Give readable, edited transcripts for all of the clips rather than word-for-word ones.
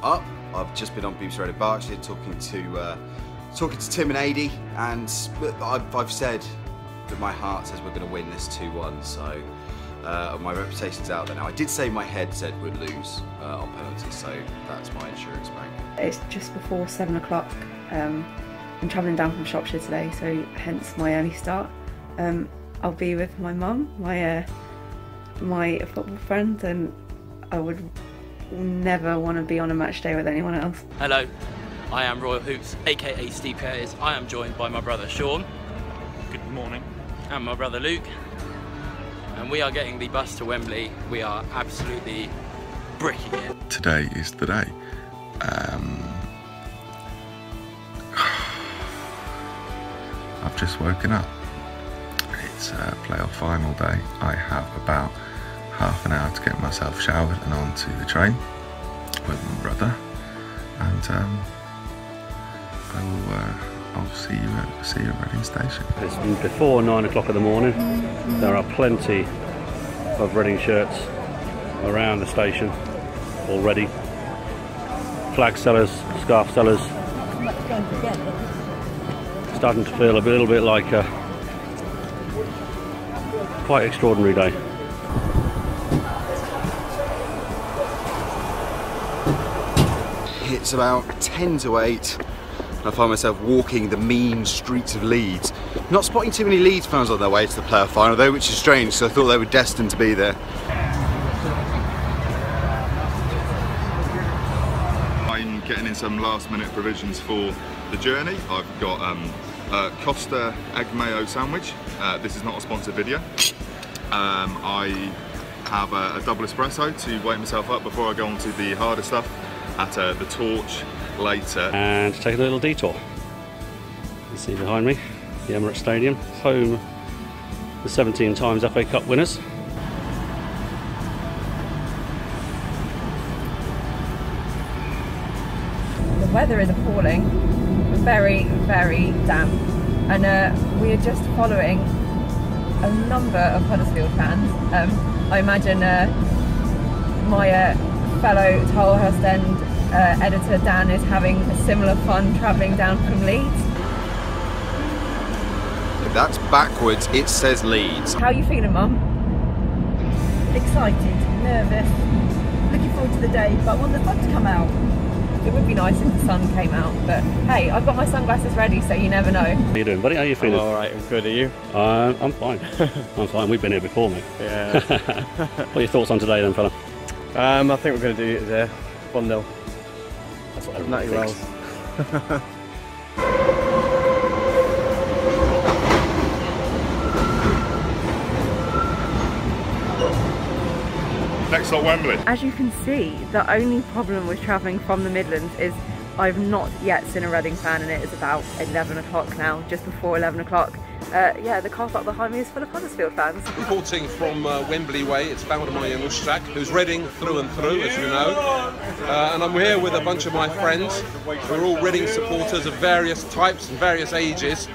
up. I've just been on BBC Radio Berkshire talking to Tim and Adi, and I've said that my heart says we're going to win this 2-1. So my reputation's out there now. I did say my head said we'd lose on penalties, so that's my insurance bank. It's just before 7 o'clock. I'm travelling down from Shropshire today, so hence my early start. I'll be with my mum, my football friend, and I would never want to be on a match day with anyone else. Hello, I am Royal Hoops, aka Steve Peters. I am joined by my brother Sean. Good morning. And my brother Luke. And we are getting the bus to Wembley. We are absolutely bricking it. Today is the day. I've just woken up. It's a playoff final day. I have about half an hour to get myself showered and onto the train with my brother, and I'll see you at Reading Station. It's before 9 o'clock in the morning. There are plenty of Reading shirts around the station already. Flag sellers, scarf sellers. Starting to feel a little bit like a quite extraordinary day. It's about 10 to 8. I find myself walking the mean streets of Leeds. Not spotting too many Leeds fans on their way to the playoff final though, which is strange, so I thought they were destined to be there. I'm getting in some last minute provisions for the journey. I've got Costa egg mayo sandwich. This is not a sponsored video. I have a double espresso to wake myself up before I go on to the harder stuff at the Torch later. And take a little detour. You see behind me, the Emirates Stadium, home the 17 times FA Cup winners. The weather is appalling, very, very damp, and we are just following a number of Huddersfield fans. I imagine my fellow Tilehurst End editor Dan is having a similar fun travelling down from Leeds. That's backwards, it says Leeds. How are you feeling, Mum? Excited, nervous, looking forward to the day, but I want the sun to come out. It would be nice if the sun came out, but hey, I've got my sunglasses ready, so you never know. How you doing, buddy? How are you feeling? Alright, I'm good, are you? I'm fine. I'm fine, we've been here before, mate. Yeah. What are your thoughts on today then, fella? I think we're going to do it there, 1-0. That's what everybody thinks. Next stop, Wembley. As you can see, the only problem with travelling from the Midlands is I've not yet seen a Reading fan, and it is about 11 o'clock now, just before 11 o'clock. Yeah, the car park behind me is full of Huddersfield fans. Reporting from Wembley way, it's Valdemar Mushrak, who's Reading through and through, as you know. And I'm here with a bunch of my friends who are all Reading supporters of various types and various ages.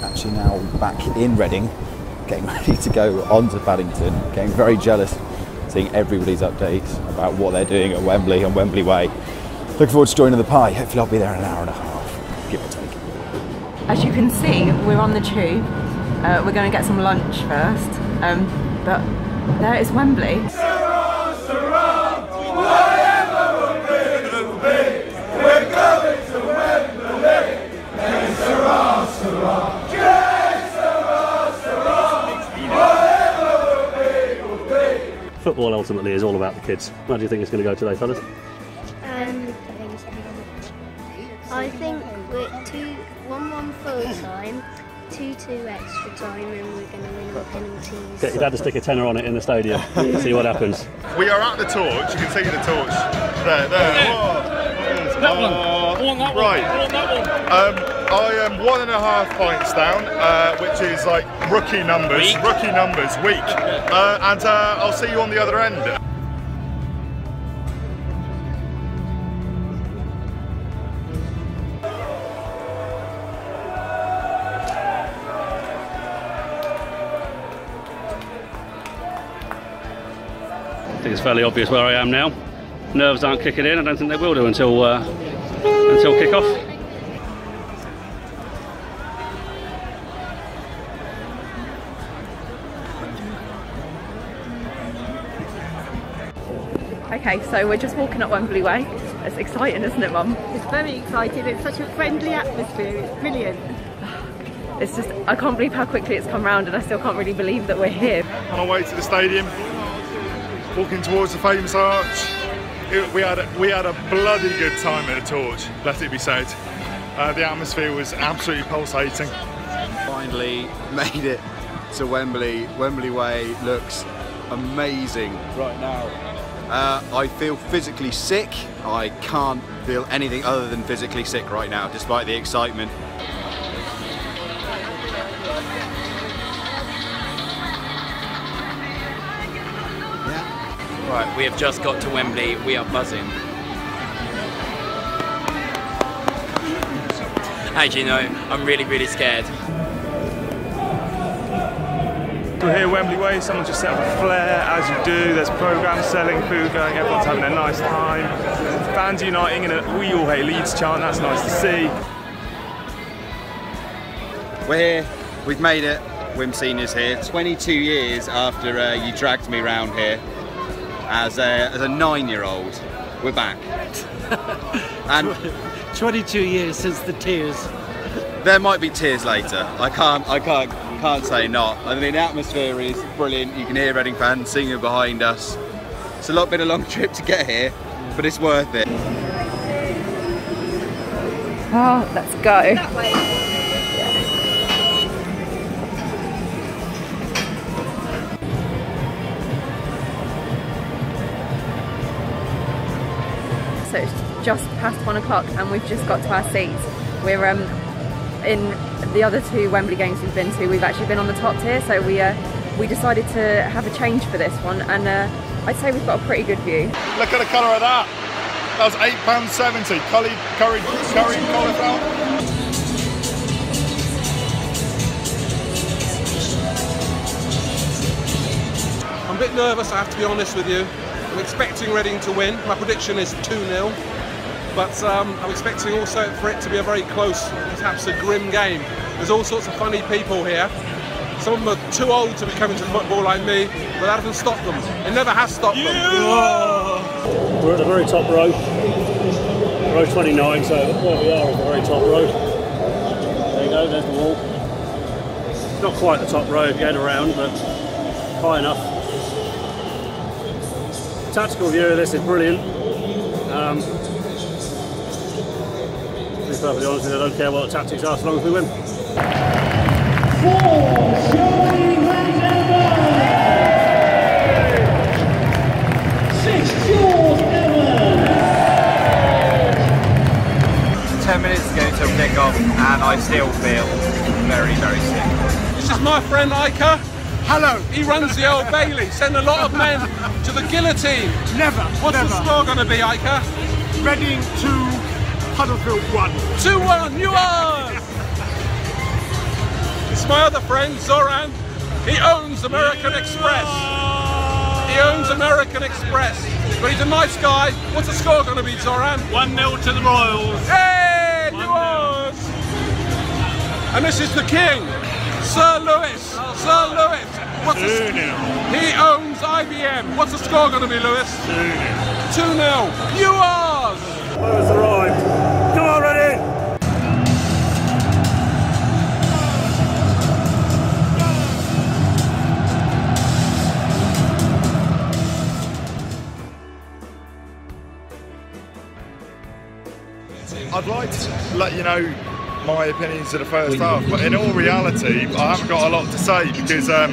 Actually now back in Reading, getting ready to go on to Paddington, getting very jealous seeing everybody's updates about what they're doing at Wembley on Wembley Way. Looking forward to joining the pie. Hopefully I'll be there in an hour and a half, give or take. As you can see, we're on the tube. We're going to get some lunch first, but there is Wembley. Football ultimately is all about the kids. How do you think it's going to go today, fellas? I think we're 1-1 full time, 2-2 extra time, and we're going to win on penalties. Get your dad to stick a tenner on it in the stadium, see what happens. We are at the Torch. You can see the Torch there. Whoa. That one. I want that one. Right. I want that one. I am 1.5 points down, which is like rookie numbers. Weak. And I'll see you on the other end. think it's fairly obvious where I am now. Nerves aren't kicking in. I don't think they will do until kick-off. Okay, so we're just walking up Wembley Way. It's exciting, isn't it, Mum? It's very exciting. It's such a friendly atmosphere. It's brilliant. It's just, I can't believe how quickly it's come round, and I still can't really believe that we're here. On our way to the stadium, walking towards the famous arch. We had a bloody good time at the Torch, let it be said. The atmosphere was absolutely pulsating. Finally made it to Wembley. Wembley Way looks amazing right now. I feel physically sick. I can't feel anything other than physically sick right now, despite the excitement. Right, we have just got to Wembley. We are buzzing. Actually, no, I'm really scared. We're here at Wembley Way, someone just set up a flare, as you do. There's programmes selling, food going, everyone's having a nice time. Fans uniting in a "We All Hate Leeds" chant, that's nice to see. We're here, we've made it. Wim Senior's here. 22 years after you dragged me round here as a 9-year-old. We're back. And 22 years since the tears. There might be tears later. I can't say not. I mean, the atmosphere is brilliant. You can hear Reading fans singing behind us. It's been a long trip to get here, but it's worth it. Oh, let's go. That way. So it's just past 1 o'clock and we've just got to our seats. We're in the other 2 Wembley games we've been to, we've actually been on the top tier, so we decided to have a change for this one, and I'd say we've got a pretty good view. Look at the colour of that. That was £8.70. Curry cauliflower. I'm a bit nervous, I have to be honest with you. I'm expecting Reading to win. My prediction is 2-0. But I'm expecting also for it to be a very close, perhaps a grim game. There's all sorts of funny people here. Some of them are too old to be coming to football like me, but that doesn't stop them. It never has stopped them. We're at the very top row, row 29, so where we are is the very top row. There you go, there's the wall. It's not quite the top row if you head around, but high enough. The tactical view of this is brilliant. To be perfectly honest with you, I don't care what the tactics are, as long as we win. 10 minutes to go till kick-off, and I still feel very sick. This is my friend Iker. Hello. He runs the Old Bailey. Send a lot of men to the guillotine. Never. What's the score going to be, Iker? Reading 2, Huddersfield 1. 2-1, you are! It's my other friend, Zoran. He owns American Express. He owns American Express. But he's a nice guy. What's the score going to be, Zoran? 1-0 to the Royals. Hey, yours! And this is the king, Sir Lewis. Sir Lewis. What's 2-0. He owns IBM. What's the score going to be, Lewis? 2-0. 2-0. Yours! Lewis arrived. Come on, Reading! I'd like to let you know my opinions of the first half, but in all reality, I haven't got a lot to say because I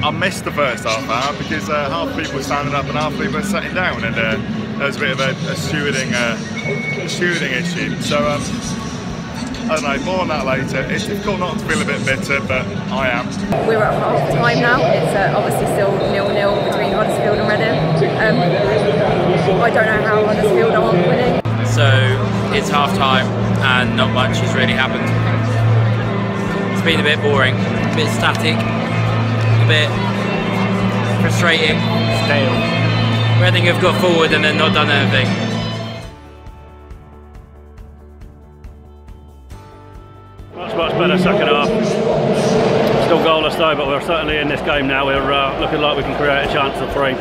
missed the first half hour because half the people were standing up and half the people were sitting down, and there was a bit of a stewarding issue. So I don't know, more on that later. It's difficult not to feel a bit bitter, but I am. We're at half time now. It's obviously still 0-0 between Huddersfield and Reading. I don't know how Huddersfield are winning. So it's half time and not much has really happened. It's been a bit boring, a bit static, a bit frustrating. failed. Reading have got forward and then not done anything. Much better second half. Still goalless though, but we're certainly in this game now. We're looking like we can create a chance of 3.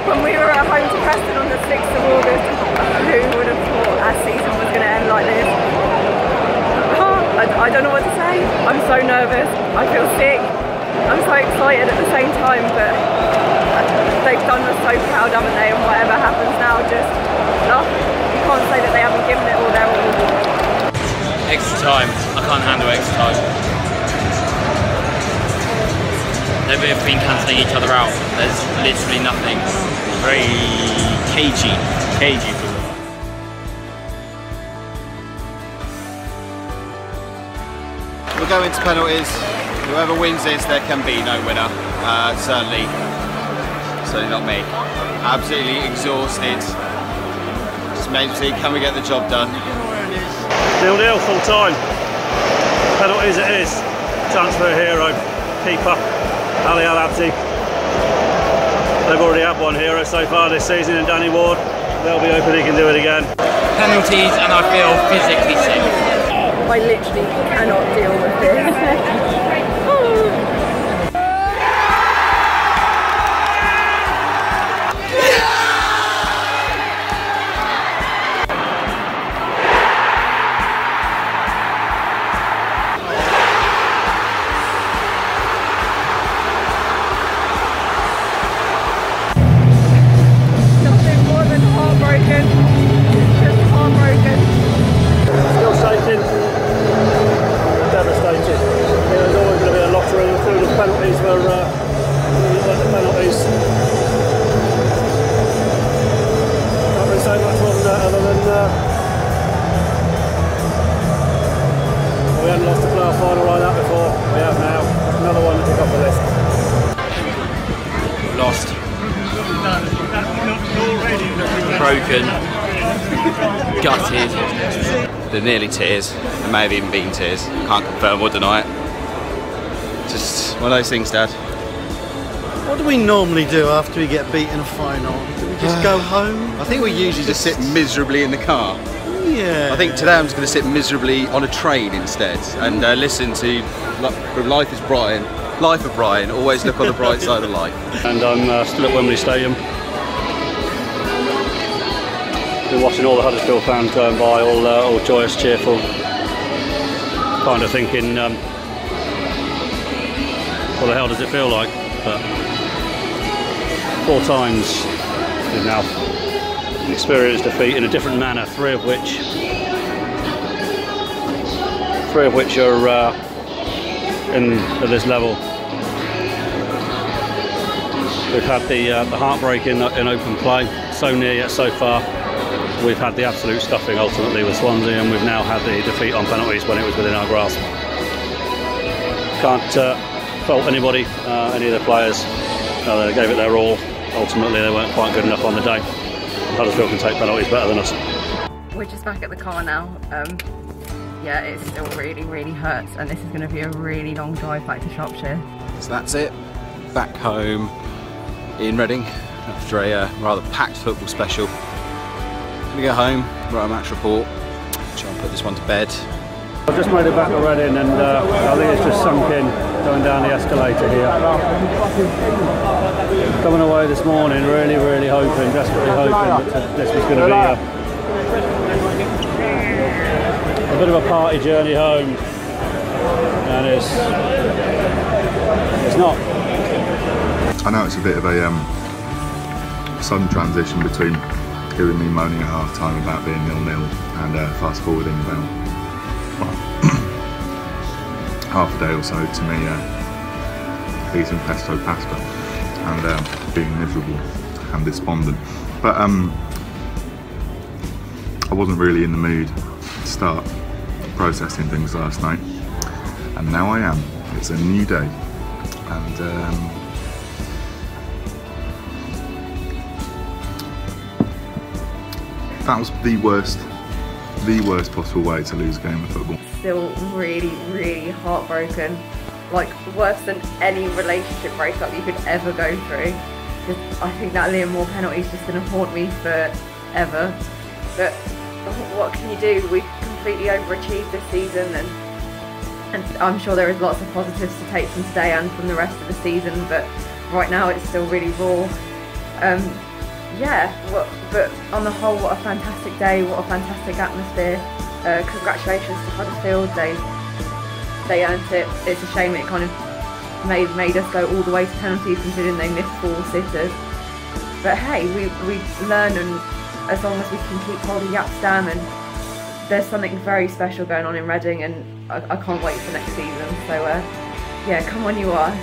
When we were at home to Preston on the 6th of August, who would have thought our season was going to end like this? I don't know what to say. I'm so nervous. I feel sick. I'm so excited at the same time, but they've done us so proud, haven't they? And whatever happens now, just you can't say that they haven't given it all their all. Extra time. I can't handle extra time. They've been cancelling each other out. There's literally nothing. Very cagey football. We'll go into penalties. Whoever wins this, there can be no winner. Certainly not me. Absolutely exhausted. Just maybe see, can we get the job done? 0-0 full time. Penalties it is. Chance for a hero. Keeper Ali Al-Abdi. They've already had one hero so far this season in Danny Ward. They'll be hoping he can do it again. Penalties, and I feel physically sick. I literally cannot deal with this. Nothing more than heartbroken. Just heartbroken. Still shaking. Devastated. There's always going to be a lottery through the penalties for the penalties. Can't really say much more than that other than we hadn't lost a playoff final like that before. We have now. Another one to tick off the list. Lost. Broken. Gutted. They're nearly tears. There may have even been tears. Can't confirm or deny it. Just one of those things, Dad. What do we normally do after we get beat in a final? Do we just go home? I think we usually just sit miserably in the car. Yeah. I think today I'm just going to sit miserably on a train instead and listen to Life of Brian, always look on the bright side of life. And I'm still at Wembley Stadium. Been watching all the Huddersfield fans going by, all joyous, cheerful. Kind of thinking, what the hell does it feel like? But 4 times we've now experienced defeat in a different manner, three of which are at this level. We've had the heartbreak in open play, so near yet so far. We've had the absolute stuffing ultimately with Swansea, and we've now had the defeat on penalties when it was within our grasp. Can't fault anybody, any of the players. They gave it their all. Ultimately, they weren't quite good enough on the day. Huddersfield can take penalties better than us. We're just back at the car now. Yeah, it still really hurts, and this is going to be a really long drive back to Shropshire. So that's it. Back home in Reading after a rather packed football special. Gonna go home, write a match report, try and put this one to bed. I've just made it back to Reading, and I think it's just sunk in going down the escalator here. Coming away this morning, really hoping, desperately hoping that this was going to be a bit of a party journey home, and it's not. I know it's a bit of a sudden transition between hearing me moaning at half time about being 0-0 and fast forwarding about half a day or so to me eating pesto pasta and being miserable and despondent. But I wasn't really in the mood to start processing things last night, and now I am. It's a new day, and that was the worst possible way to lose a game of football. Still really heartbroken. Like, worse than any relationship breakup you could ever go through. I think that Liam Moore penalty is just going to haunt me forever. But what can you do? We've completely overachieved this season, and I'm sure there is lots of positives to take from today and from the rest of the season, but right now it's still really raw. But on the whole, what a fantastic day, what a fantastic atmosphere. Congratulations to Huddersfield, they earned it. It's a shame it kind of made us go all the way to penalties, considering they missed 4 sitters. But hey, we learn, and as long as we can keep holding Yap Stam, and there's something very special going on in Reading, and I can't wait for next season. So yeah, come on you Arse.